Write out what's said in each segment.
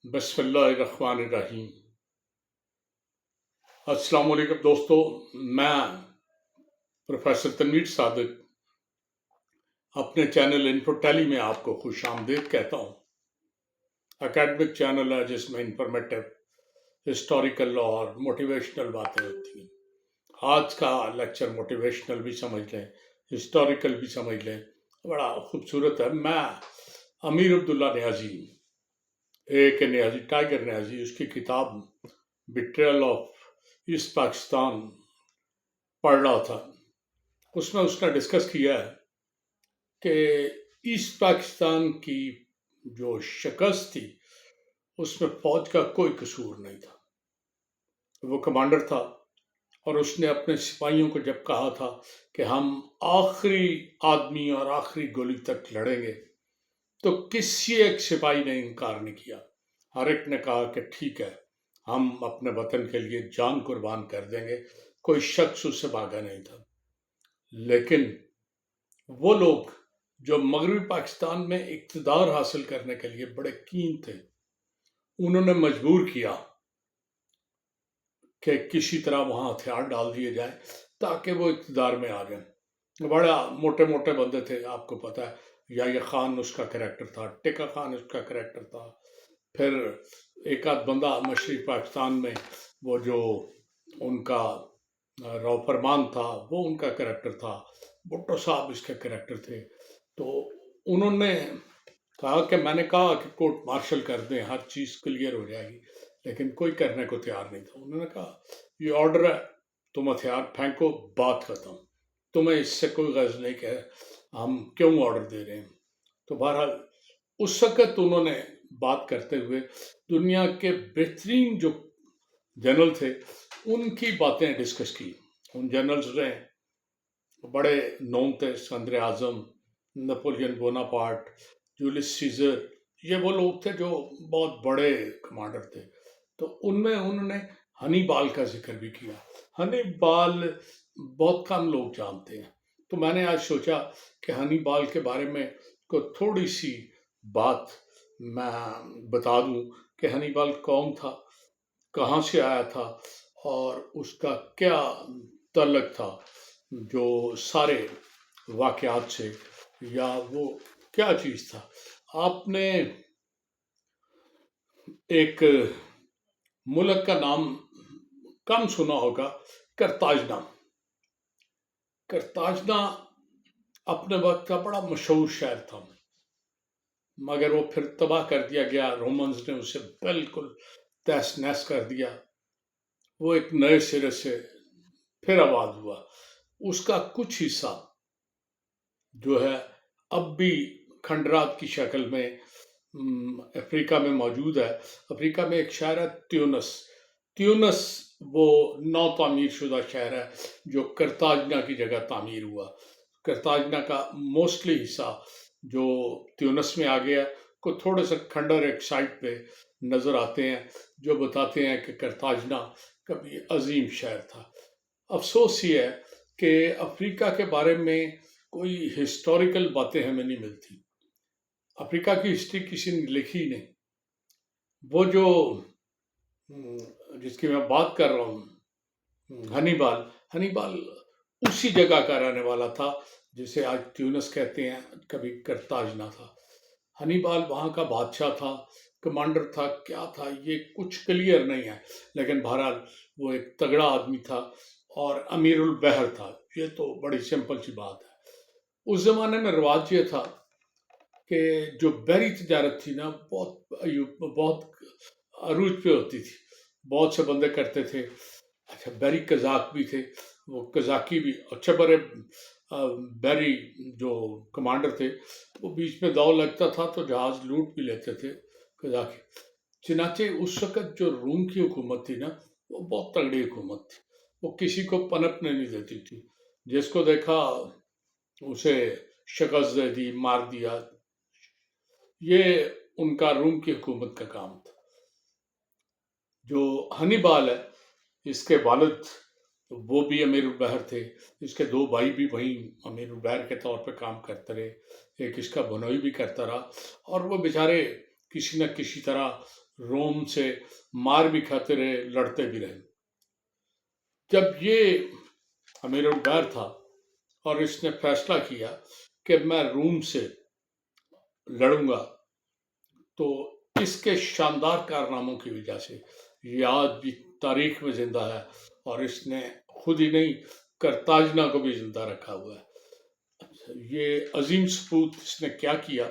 बिस्मिल्लाहिर्रहमानिर्रहीम। अस्सलाम वालेकुम दोस्तों, मैं प्रोफेसर तनवीर सादिक अपने चैनल इन्फोटेली में आपको खुश आमदीद कहता हूँ। एकेडमिक चैनल है जिसमें इंफॉर्मेटिव, हिस्टोरिकल और मोटिवेशनल बातें होती हैं। आज का लेक्चर मोटिवेशनल भी समझ लें, हिस्टोरिकल भी समझ लें, बड़ा खूबसूरत है। मैं अमीर अब्दुल्ला न्याजी, न्याजी, टाइगर न्याजी, उसकी किताब बिट्रेयल ऑफ ईस्ट पाकिस्तान पढ़ रहा था। उसमें उसने डिस्कस किया है कि ईस्ट पाकिस्तान की जो शिकस्त थी उसमें फौज का कोई कसूर नहीं था। वो कमांडर था और उसने अपने सिपाहियों को जब कहा था कि हम आखिरी आदमी और आखिरी गोली तक लड़ेंगे, तो किसी एक सिपाही ने इनकार नहीं किया। हर एक ने कहा कि ठीक है, हम अपने वतन के लिए जान कुर्बान कर देंगे। कोई शख्स उससे भागा नहीं था। लेकिन वो लोग जो मगरबी पाकिस्तान में इक़्तिदार हासिल करने के लिए बड़े कीन थे, उन्होंने मजबूर किया कि किसी तरह वहाँ हथियार डाल दिए जाए ताकि वो इक़्तिदार में आ जाए। बड़ा मोटे मोटे बंदे थे, आपको पता है। याह्या खान उसका कैरेक्टर था, टिक्का खान उसका कैरेक्टर था। फिर एक आध बंदा मशरक़ी पाकिस्तान में वो जो उनका रौ फरमान था, वो उनका कैरेक्टर था। भुट्टो साहब इसके कैरेक्टर थे। तो उन्होंने कहा कि मैंने कहा कि कोर्ट मार्शल कर दें, हर चीज़ क्लियर हो जाएगी, लेकिन कोई करने को तैयार नहीं था। उन्होंने कहा ये ऑर्डर है, तुम हथियार फेंको, बात खत्म, तुम्हें इससे कोई गर्ज नहीं कि हम क्यों ऑर्डर दे रहे हैं। तो बहरहाल उस वक़्त उन्होंने बात करते हुए दुनिया के बेहतरीन जो जनरल थे उनकी बातें डिस्कस की। उन जनरल्स ने बड़े नोम थे, सिकंदर आज़म, नेपोलियन बोनापार्ट, जूलियस सीजर, ये वो लोग थे जो बहुत बड़े कमांडर थे। तो उनमें उन्होंने हनीबाल का जिक्र भी किया। हनीबाल बहुत कम लोग जानते हैं, तो मैंने आज सोचा कि हनीबाल के बारे में को थोड़ी सी बात मैं बता दूं कि हनीबाल कौन था, कहाँ से आया था और उसका क्या तल्लुक़ था जो सारे वाक़यात से, या वो क्या चीज़ था। आपने एक मुल्क का नाम कम सुना होगा, करताजना। करताजना अपने वक्त का बड़ा मशहूर शहर था, मगर वो फिर तबाह कर दिया गया। रोमन्स ने उसे बिल्कुल तहस नहस कर दिया। वो एक नए सिरे से फिर आबाद हुआ। उसका कुछ हिस्सा जो है अब भी खंडरात की शक्ल में अफ्रीका में मौजूद है। अफ्रीका में एक शहर है ट्यूनिस। ट्यूनिस वो नौ तामीर शुदा शहर है जो करताजना की जगह तामीर हुआ। करताजना का मोस्टली हिस्सा जो ट्यूनिस में आ गया, को थोड़े से खंडर एक साइड पे नज़र आते हैं जो बताते हैं कि करताजना कभी अजीम शहर था। अफसोस ये है कि अफ्रीका के बारे में कोई हिस्टोरिकल बातें हमें नहीं मिलती। अफ्रीका की हिस्ट्री किसी ने लिखी नहीं। वो जो जिसकी मैं बात कर रहा हूँ, हनीबाल उसी जगह का रहने वाला था जिसे आज ट्यूनिस कहते हैं, कभी करताजना था। हनीबाल वहाँ का बादशाह था, कमांडर था, क्या था ये कुछ क्लियर नहीं है, लेकिन बहरहाल वो एक तगड़ा आदमी था और अमीरुल बहर था। ये तो बड़ी सिंपल सी बात है। उस ज़माने में रिवाज ये था कि जो बहरी तिजारत थी ना, बहुत अरूज पे होती थी। बहुत से बंदे करते थे। अच्छा, बहरी कज़ाक भी थे, वो कज़ाकी भी अच्छे बड़े बहरी जो कमांडर थे, वो बीच में दाव लगता था तो जहाज़ लूट भी लेते थे कज़ाकी। चनाचे उस वक़्त जो रूम की हुकूमत थी ना, वो बहुत तगड़ी हुकूमत थी। वो किसी को पनपने नहीं देती थी। जिसको देखा उसे शिकस्त दे दी, मार दिया। ये उनका रूम की हुकूमत का काम था। जो हनीबाल है, इसके वालिद वो भी अमीरुल बहर थे। इसके दो भाई भी वहीं अमीरुल बहर के तौर पे काम करते रहे। एक इसका बनोई भी करता रहा और वो बेचारे کسی نہ کسی طرح روم سے مار بھی کھاتے رہے، لڑتے بھی رہے۔ جب یہ امیر الدار تھا اور اس نے فیصلہ کیا کہ میں روم سے لڑوں گا، تو اس کے شاندار کارناموں کی وجہ سے یہ آج بھی تاریخ میں زندہ ہے، اور اس نے خود ہی نہیں کرتاجنا کو بھی زندہ رکھا ہوا ہے۔ یہ عظیم سپوت اس نے کیا کیا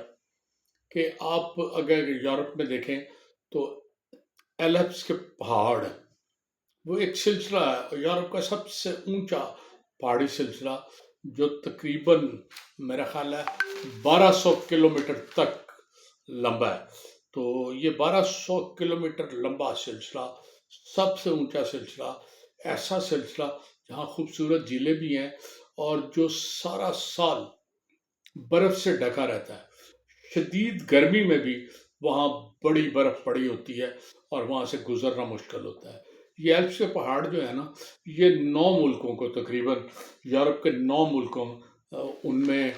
کہ آپ اگر یورپ میں دیکھیں تو ایلپس کے پہاڑ، وہ ایک سلسلہ ہے، یورپ کا سب سے اونچا پہاڑی سلسلہ، جو تقریباً میرا خیال ہے 1200 کلومیٹر تک لمبا ہے۔ تو یہ 1200 کلومیٹر لمبا سلسلہ، سب سے اونچا سلسلہ، ایسا سلسلہ جہاں خوبصورت جھیلیں بھی ہیں، اور جو سارا سال برف سے ڈھکا رہتا ہے۔ شدید گرمی میں بھی وہاں بڑی برف پڑی ہوتی ہے، اور وہاں سے گزرنا مشکل ہوتا ہے۔ یہ ایلپس کے پہاڑ جو ہے نا، یہ 9 ملکوں کو، تقریباً یورپ کے 9 ملکوں، ان میں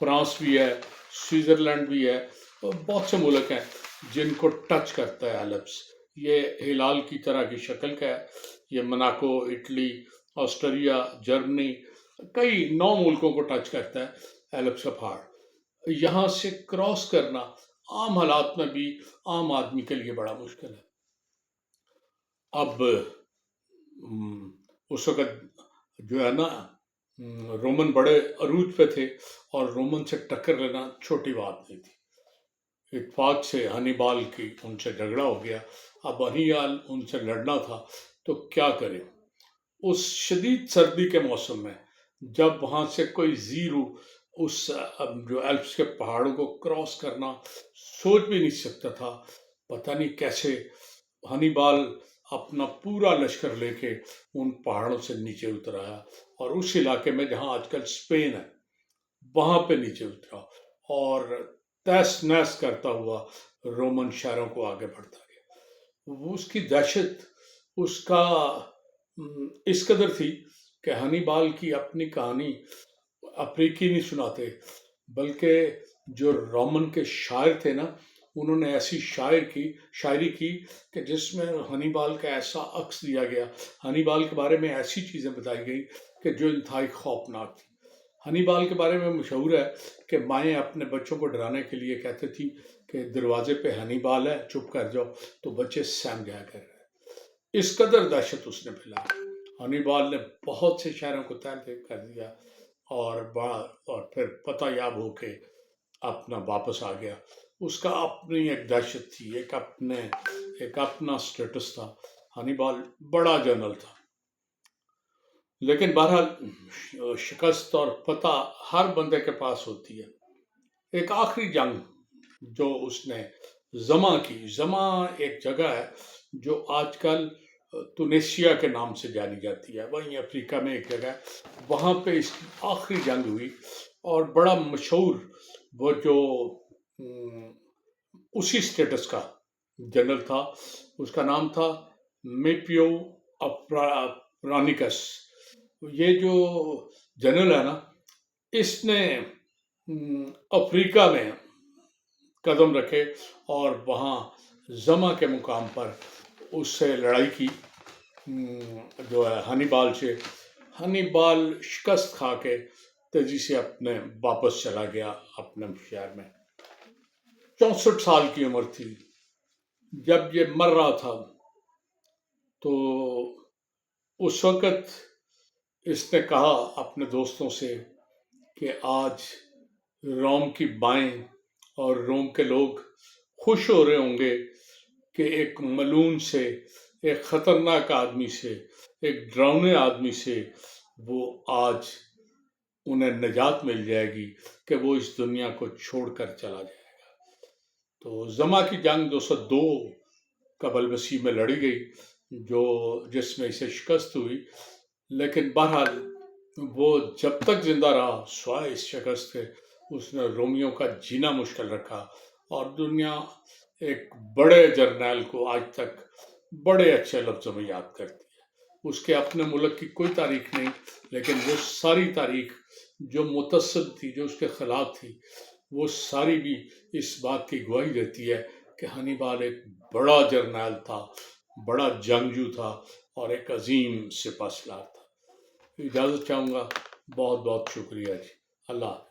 فرانس بھی ہے، سوئٹزرلینڈ بھی ہے، اور بہت سے ملک ہیں جن کو ٹچ کرتا ہے ایلپس۔ یہ ہلال کی طرح کی شکل کا ہے۔ یہ مناکو، اٹلی، آسٹریا، جرمنی، کئی 9 ملکوں کو ٹچ کرتا ہے ایلپس کا پہاڑ۔ یہاں سے کراس کرنا عام حالات میں بھی عام آدمی کے لیے بڑا مشکل ہے۔ اب اس وقت جو ہے نا، رومن بڑے عروج پہ تھے، اور رومن سے ٹکر لینا چھوٹی بات نہیں تھی۔ اتفاق سے ہنیبال کی ان سے جھگڑا ہو گیا۔ اب ہنیبال ان سے لڑنا تھا تو کیا کرے؟ اس شدید سردی کے موسم میں جب وہاں سے کوئی زیرو اس جو ایلپس کے پہاڑوں کو کراس کرنا سوچ بھی نہیں سکتا تھا، پتہ نہیں کیسے ہنیبال اپنا پورا لشکر لے کے ان پہاڑوں سے نیچے اتر آیا، اور اس علاقے میں جہاں آج کل اسپین ہے وہاں پہ نیچے اترا، اور تیس نیس کرتا ہوا رومن شہروں کو آگے بڑھتا گیا۔ وہ اس کی دہشت اس کا اس قدر تھی کہ ہنیبال کی اپنی کہانی افریقی نہیں سناتے، بلکہ جو رومن کے شاعر تھے نا، انہوں نے ایسی شاعری کی کہ جس میں ہنیبال کا ایسا عکس دیا گیا، ہنیبال کے بارے میں ایسی چیزیں بتائی گئی کہ جو انتہائی خوفناک تھی۔ ہنیبال کے بارے میں مشہور ہے کہ مائیں اپنے بچوں کو ڈرانے کے لیے کہتے تھی کہ دروازے پہ ہنیبال ہے، چپ کر جاؤ، تو بچے سہم جایا کر رہے۔ اس قدر دہشت اس نے پھیلائی۔ ہنیبال نے بہت سے شہروں کو تہہ تہہ کر دیا، اور پھر پتہ یاب ہو کے اپنا واپس آ گیا۔ اس کا اپنی ایک دہشت تھی، ایک اپنا سٹیٹس تھا۔ ہنیبال بڑا جنرل تھا، لیکن بہرحال شکست اور فتح ہر بندے کے پاس ہوتی ہے۔ ایک آخری جنگ جو اس نے زما کی، زما ایک جگہ ہے جو آج کل تونسیا کے نام سے جانی جاتی ہے، وہیں افریقہ میں ایک جگہ ہے، وہاں پہ اس کی آخری جنگ ہوئی، اور بڑا مشہور وہ جو اسی سٹیٹس کا جنرل تھا، اس کا نام تھا میپیو اپرانیکس۔ یہ جو جنرل ہے نا، اس نے افریقہ میں قدم رکھے، اور وہاں زما کے مقام پر اس سے لڑائی کی، جو ہے ہنیبال سے۔ ہنیبال شکست کھا کے تیزی سے اپنے واپس چلا گیا اپنے شہر میں۔ 64 سال کی عمر تھی جب یہ مر رہا تھا، تو اس وقت اس نے کہا اپنے دوستوں سے کہ آج روم کی بائیں اور روم کے لوگ خوش ہو رہے ہوں گے کہ ایک ملعون سے، ایک خطرناک آدمی سے، ایک ڈراؤنے آدمی سے وہ آج انہیں نجات مل جائے گی کہ وہ اس دنیا کو چھوڑ کر چلا جائے گا۔ تو زما کی جنگ 202 قبل مسیح میں لڑی گئی، جس میں اسے شکست ہوئی، لیکن بہرحال وہ جب تک زندہ رہا سوائے اس شکست کے، اس نے رومیوں کا جینا مشکل رکھا، اور دنیا ایک بڑے جرنیل کو آج تک بڑے اچھے لفظوں میں یاد کرتی ہے۔ اس کے اپنے ملک کی کوئی تاریخ نہیں، لیکن وہ ساری تاریخ جو متصل تھی، جو اس کے خلاف تھی، وہ ساری بھی اس بات کی گواہی دیتی ہے کہ ہنیبال ایک بڑا جرنیل تھا، بڑا جنگجو تھا اور ایک عظیم سپہ سالار تھا۔ اجازت چاہوں گا، بہت بہت شکریہ جی، اللہ حافظ۔